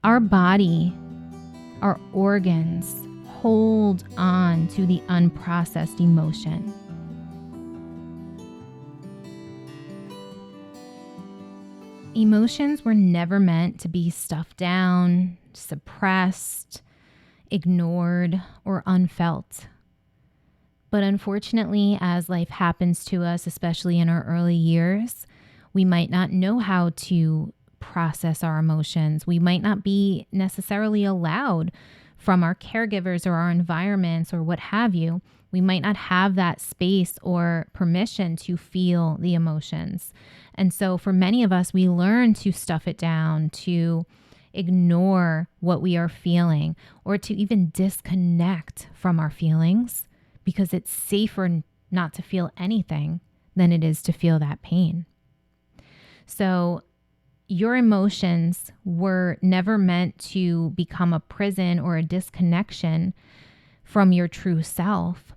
Our body, our organs hold on to the unprocessed emotion. Emotions were never meant to be stuffed down, suppressed, ignored, or unfelt. But unfortunately, as life happens to us, especially in our early years, we might not know how to process our emotions. We might not be necessarily allowed from our caregivers or our environments or what have you. We might not have that space or permission to feel the emotions. And so for many of us, we learn to stuff it down, to ignore what we are feeling, or to even disconnect from our feelings because it's safer not to feel anything than it is to feel that pain. So your emotions were never meant to become a prison or a disconnection from your true self.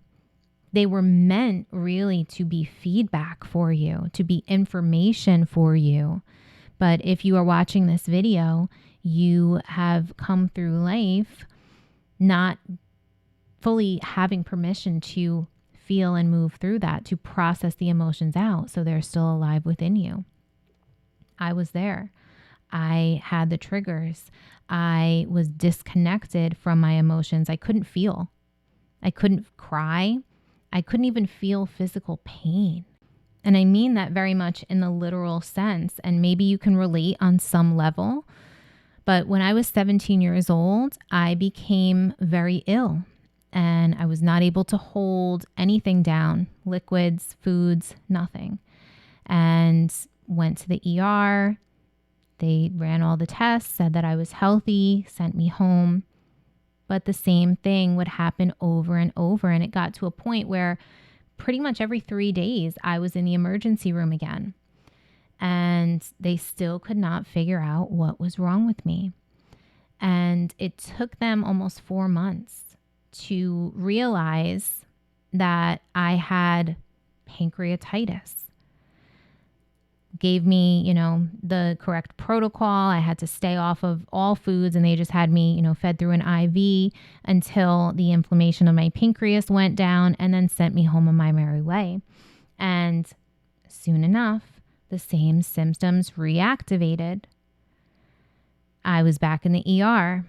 They were meant really to be feedback for you, to be information for you. But if you are watching this video, you have come through life not fully having permission to feel and move through that, to process the emotions out so they're still alive within you. I was there. I had the triggers. I was disconnected from my emotions. I couldn't feel. I couldn't cry. I couldn't even feel physical pain. And I mean that very much in the literal sense. And maybe you can relate on some level. But when I was 17 years old, I became very ill. And I was not able to hold anything down, liquids, foods, nothing. And went to the ER. They ran all the tests, said that I was healthy, sent me home. But the same thing would happen over and over. And it got to a point where pretty much every 3 days I was in the emergency room again. And they still could not figure out what was wrong with me. And it took them almost 4 months to realize that I had pancreatitis. Gave me, the correct protocol. I had to stay off of all foods and they just had me, fed through an IV until the inflammation of my pancreas went down and then sent me home on my merry way. And soon enough, the same symptoms reactivated. I was back in the ER.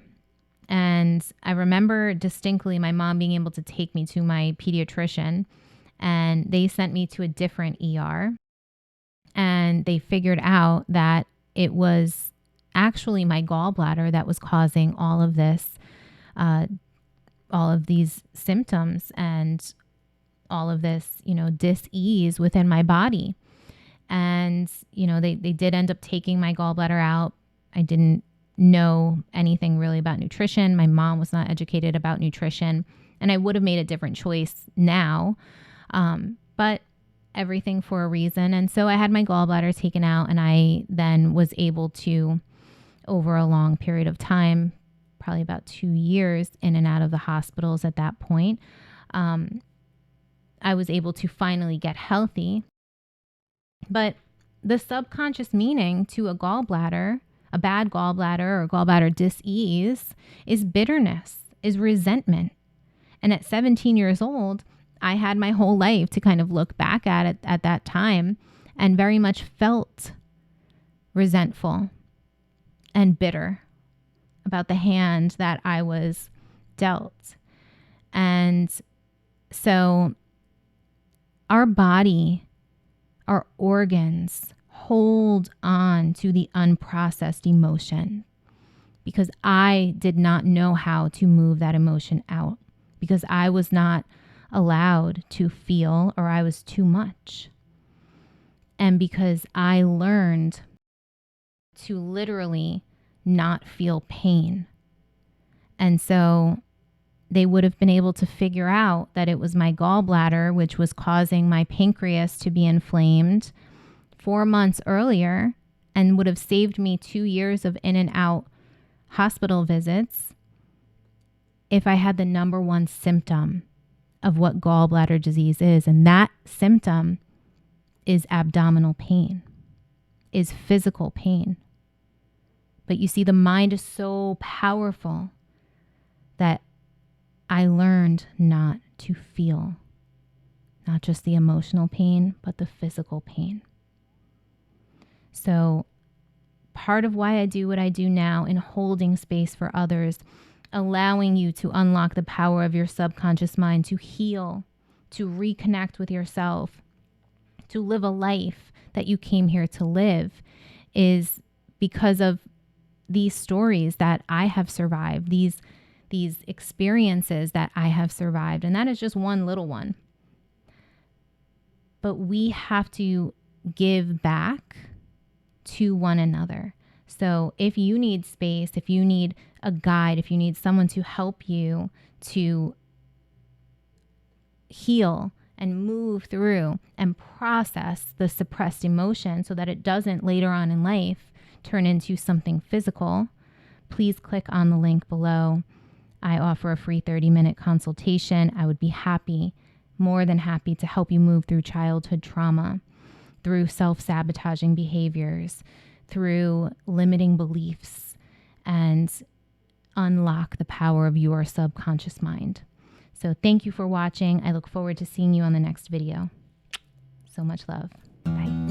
And I remember distinctly my mom being able to take me to my pediatrician, and they sent me to a different ER. And they figured out that it was actually my gallbladder that was causing all of this, all of these symptoms and all of this, dis-ease within my body. And, they did end up taking my gallbladder out. I didn't know anything really about nutrition. My mom was not educated about nutrition, and I would have made a different choice now. But everything for a reason. And so I had my gallbladder taken out, and I then was able to, over a long period of time, probably about 2 years in and out of the hospitals at that point, I was able to finally get healthy. But the subconscious meaning to a gallbladder, a bad gallbladder or gallbladder dis-ease, is bitterness, is resentment. And at 17 years old, I had my whole life to kind of look back at it at that time and very much felt resentful and bitter about the hand that I was dealt. And so our body, our organs hold on to the unprocessed emotion because I did not know how to move that emotion out, because I was not allowed to feel, or I was too much. And because I learned to literally not feel pain. And so they would have been able to figure out that it was my gallbladder, which was causing my pancreas to be inflamed 4 months earlier, and would have saved me 2 years of in and out hospital visits if I had the number one symptom of what gallbladder disease is. And that symptom is abdominal pain, is physical pain. But you see, the mind is so powerful that I learned not to feel not just the emotional pain, but the physical pain. So part of why I do what I do now in holding space for others, allowing you to unlock the power of your subconscious mind to heal, to reconnect with yourself, to live a life that you came here to live, is because of these stories that I have survived, these experiences that I have survived. And that is just one little one. But we have to give back to one another. So if you need space, if you need a guide, if you need someone to help you to heal and move through and process the suppressed emotion so that it doesn't later on in life turn into something physical, please click on the link below. I offer a free 30-minute consultation. I would be happy, more than happy, to help you move through childhood trauma, through self-sabotaging behaviors, through limiting beliefs, and unlock the power of your subconscious mind. So thank you for watching. I look forward to seeing you on the next video. So much love. Bye.